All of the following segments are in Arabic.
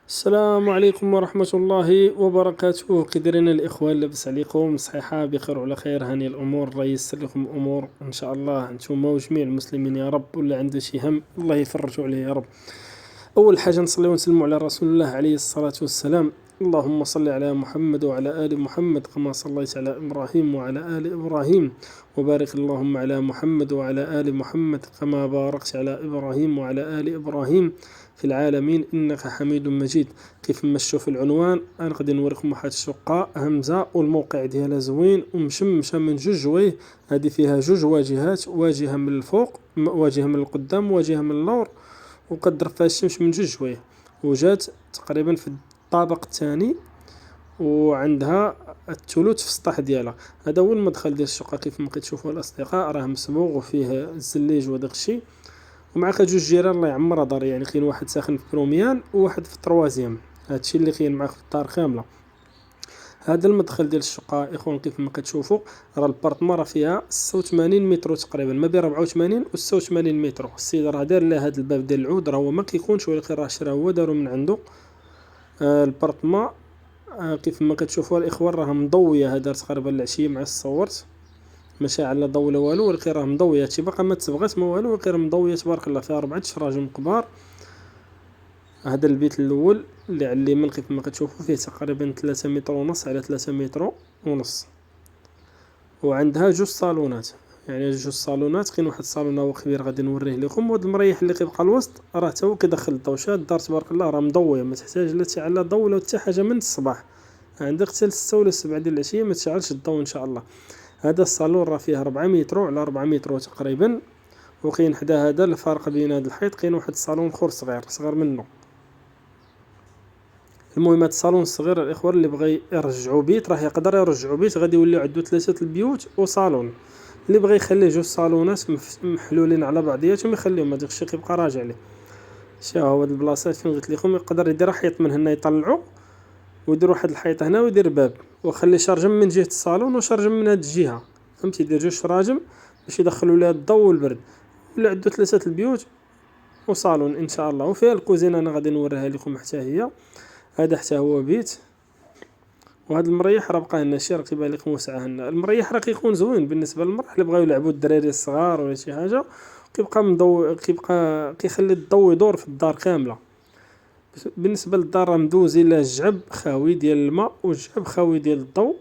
السلام عليكم ورحمة الله وبركاته. كي دايرين الإخوان؟ لاباس عليكم؟ صحيحة بخير وعلى خير؟ هاني الأمور؟ الله ييسر لكم الأمور إن شاء الله نتوما وجميع المسلمين يا رب. ولا عنده شي هم الله يفرجوا عليه يا رب. أول حاجة نصلي ونسلموا على رسول الله عليه الصلاة والسلام. اللهم صل على محمد وعلى آل محمد كما صليت على إبراهيم وعلى آل إبراهيم، وبارك اللهم على محمد وعلى آل محمد كما باركت على إبراهيم وعلى آل إبراهيم في العالمين إنك حميد مجيد. كيف ما تشوف العنوان أنا غادي نوريكم واحد الشقة همزة، والموقع ديالها زوين ومشمشة من جوج جويه. هذه فيها جوج واجهات، واجهة من الفوق واجهة من القدام واجهة من اللور، وقدر فيها الشمس من جوج جويه، وجات تقريبا في الطابق الثاني، وعندها الثلث في السطح ديالها. هذا هو المدخل ديال الشقة كيف ما كتشوفوا الأصدقاء، راه مسبوغ وفيه الزليج وداك الشيء. ومعك جوج جيران الله يعمرها دار، يعني كاين واحد ساكن في بروميان وواحد في التروازيام. هادشي اللي كاين معك في الدار كامله. هذا المدخل ديال الشقه اخوان كيف ما كتشوفوا، راه البارتما راه فيها 86 متر تقريبا، ما بين 84 و 86 متر. السيد راه دار له هذا الباب ديال العود، راه هو ما كيكونش ولكن راه شراه هو دارو من عنده. البارتما كيف ما كتشوفوا الاخوان راه مضويه، هذا تقريبا العشيه مع صورت ماشي على ضوء لا والو، ولكن راه مضويه. هادشي باقا ما تصبغات ما والو، غير مضويه تبارك الله. فيها 4 شراجم كبار. هذا البيت الاول اللي على اليمين كيف ما كتشوفوا فيه تقريبا 3 متر ونص على 3 متر ونص، وعندها جوج صالونات. يعني جوج صالونات، كاين واحد الصالون هو كبير غادي نوريه لكم، وهذا المريح اللي كيبقى الوسط راه تا هو كيدخل الضوء. شاد الدار تبارك الله راه مضويه، ما تحتاج لا تعلى ضوء ولا حتى حاجه من الصباح. عندك حتى 6 ولا 7 ديال العشيه ما تشعلش الضوء ان شاء الله. هذا الصالون راه فيه 4 متر على 4 متر تقريبا، وكاين حدا هذا الفارق بين هذا الحيط كاين واحد الصالون اخر صغير منه. المهم هاد الصالون الصغير الاخوان اللي بغى يرجعوا بيت راه يقدر يرجعوا بيت، غادي يوليو عنده 3 البيوت وصالون. اللي بغى يخليه جوج صالونات محلولين على بعضياتهم يخليهم، هذاك الشيء كيبقى راجع ليه. شا هو هاد البلاصات فين قلت لكم يقدر يدير حيط من هنا يطلعوا، ويدير واحد الحيط هنا ويدير باب، وخلي شارجم من جهه الصالون وشارجم من هاد الجهه، فهمتي؟ يدير جوج شراجم باش يدخلوا لها الضوء والبرد. ولا عنده 3 البيوت وصالون ان شاء الله. وفيها الكوزينه انا غادي نوريها لكم حتى هي. هذا حتى هو بيت. وهذا المريح راه بقى لنا شي، راه كيبان لكم وسعه لنا. المريح راه كيكون زوين بالنسبه للمرح اللي بغاو يلعبوا الدراري الصغار ولا شي حاجه. كيبقى مضو، كيبقى كيخلي الضوء يدور في الدار كامله. بالنسبه للدار راه مدوزين له الجعب خاوي ديال الماء والجعب خاوي ديال الضوء.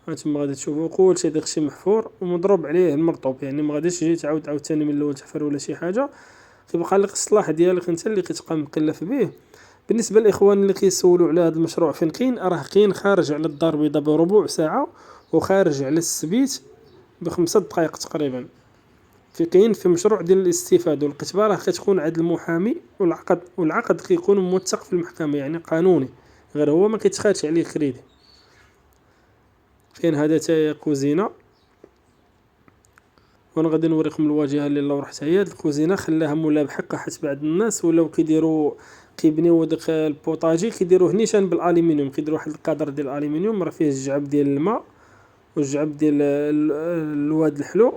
هانتوما غادي تشوفوا كلشي داكشي محفور ومضروب عليه المرطوب، يعني ما غاديش تجي تعاود عاوتاني من الاول تحفر ولا شي حاجه. كيبقى لك الصلاح ديالك انت اللي كتبقى مكلف به. بالنسبه للاخوان اللي كيسولوا على هذا المشروع فين كاين، راه كاين خارج على الدار البيضاء بربع ساعه، وخارج على السبيت ب5 دقائق تقريبا. كاين في مشروع ديال الاستفاده والكتبه، راه كتكون عند المحامي، والعقد كيكون موثق في المحكمه يعني قانوني، غير هو ما كيتخادش عليه كريدي. كاين هذا تا كوزينه، وانا غادي نوريكم الواجهه اللي لو رحت هي. هاد الكوزينه خلاها ملابحه، حيت بعض الناس ولاو كيديروا كيبنيو داك البوطاجي كيديروه نيشان بالالومنيوم، كيديروا واحد القدر ديال الالومنيوم راه فيه الجعب ديال الماء والجعب ديال الواد الحلو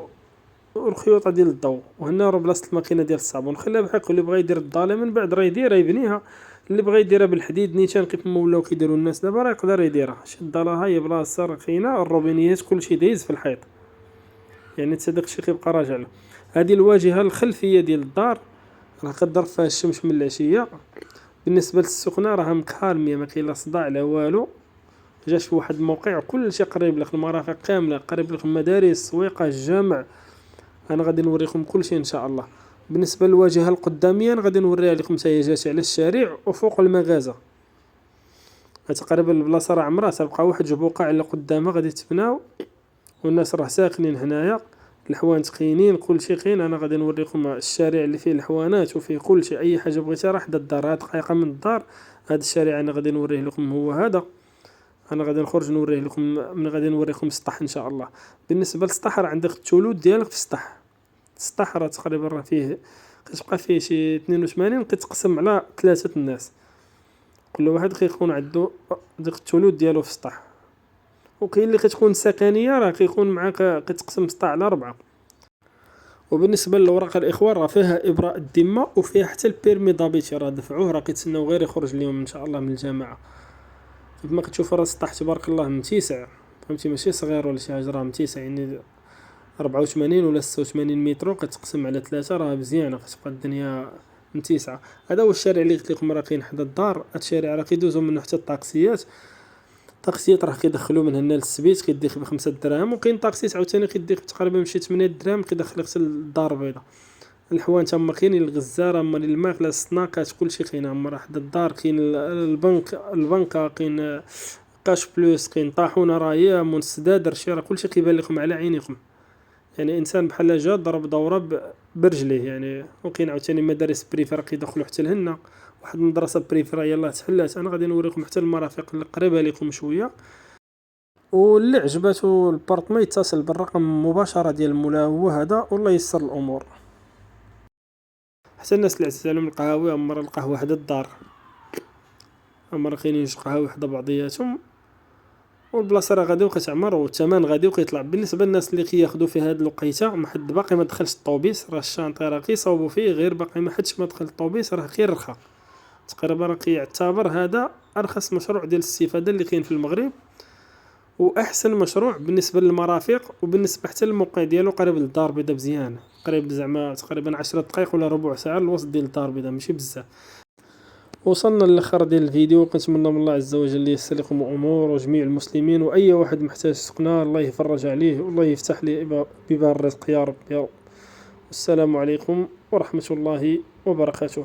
والخيوطه ديال الضوء. وهنا راه بلاصه الماكينه ديال الصابون. خليها بحال اللي بغى يدير الضاله من بعد راه يديرها يبنيها، اللي بغى يديرها بالحديد نيشان كيف ما ولاو كيديروا الناس دابا راه يقدر يديرها. شي الضاله ها هي بلاصه راه كاينه، الروبينيات كلشي دايز في الحيط، يعني حتى داكشي كيبقى راجع له. هذه الواجهه الخلفيه ديال الدار راه كضرب فيها الشمس من العشيه. بالنسبه للسخنه راه مكالميه، ما كاين لا صداع لا والو. جات في واحد الموقع كلشي قريب لك، المرافق كامله قريب لك، المدارس السويقه الجامع. انا غادي نوريكم كلشي ان شاء الله. بالنسبه للواجهه القداميه أنا غادي نوريها لكم حتى هي جات على الشارع وفوق المغازه. تقريبا البلاصه راه عمرها تبقى واحد جبوقه على قدامها غادي تبناو، والناس راه ساكنين هنايا. الحوانت كاينين كلشي كاين. انا غادي نوريكم الشارع اللي فيه الحوانات وفيه كلشي، اي حاجه بغيتها راه حدا الدار، دقيقه من الدار. هذا الشارع انا غادي نوريه لكم هو هذا. انا غادي نخرج نوريه لكم من غادي نوريكم السطح ان شاء الله. بالنسبه للسطح راه عندك الثلوث ديالك في السطح. السطح راه تقريبا راه فيه كتبقى فيه شي 82 كتقسم على 3 الناس، كل واحد كيكون عنده ديك الثلوث ديالو في السطح. وكاين اللي كتكون سكنيه راه كيكون معاك كتقسم السطح على 4. وبالنسبه للوراق الاخوان راه فيها ابراء الذمه وفيها حتى البيرمي دابيتي راه دفعوه، راه كيتسناو غير يخرج اليوم ان شاء الله من الجامعه. كما كتشوف راه السطح تبارك الله متيسع، فهمتي ماشي صغير ولا شي حاجه، راه متيسع يعني 84 ولا 86 متر كتقسم على 3 راه مزيانه، كتبقى الدنيا متيسعه. هذا هو الشارع اللي قلت لكم راه كاين حدا الدار. هاد الشارع راه كيدوزو منه حتى الطاكسيات. الطاكسيات راه كيدخلوا من هنا للسبيت كيديك ب5 دراهم، وكاين طاكسيات عاوتاني كيديك تقريبا بشي 8 دراهم كيدخلك حتى للدار البيضاء. الحوان تما كاينين، الغزاره اما الماكله السناكات كلشي كاين. اما راه حدا الدار كاين البنكه كاين كاش بلوس، كاين طاحونه راهي منسداد رشي، راه كلشي كيبان لكم على عينيكم. يعني انسان بحال جا ضرب دوره برجليه يعني. وكاين عاوتاني مدارس بريفير كيدخلوا حتى لهنا. واحد المدرسه بريفير يلاه تحلات، انا غادي نوريكم حتى المرافق اللي قريبه لكم شويه. واللي عجباتو البارطمون يتصل بالرقم مباشره ديال المولا هو هذا، والله يسر الامور. حتى الناس اللي عزيز عليهم القهاوي اما القهوه حدا الدار، اما كاينين جوج قهاوي حدا بعضياتهم، والبلاصه راه غادي وكتعمر والثمن غادي وكيطلع. بالنسبه للناس اللي كياخذوا في هذه الوقيته ما حد باقي ما دخلش الطوبيس، راه الشانطي راه كيصاوبوا فيه غير باقي ما حدش ما دخل الطوبيس، راه غير رخا تقريبا. راه كيعتبر هذا ارخص مشروع ديال الاستفاده اللي كاين في المغرب، واحسن مشروع بالنسبه للمرافق، وبالنسبه حتى للموقع ديالو قريب للدار البيضاء مزيان، قريب زعما تقريبا 10 دقائق ولا ربع ساعه الوسط ديال الدار البيضاء، ماشي بزاف. وصلنا للاخر ديال الفيديو، كنتمنى من الله عز وجل ييسر لكم امور وجميع المسلمين، واي واحد محتاج سكنه الله يفرج عليه والله يفتح ليه بيبان الرزق يا رب يا رب. السلام عليكم ورحمه الله وبركاته.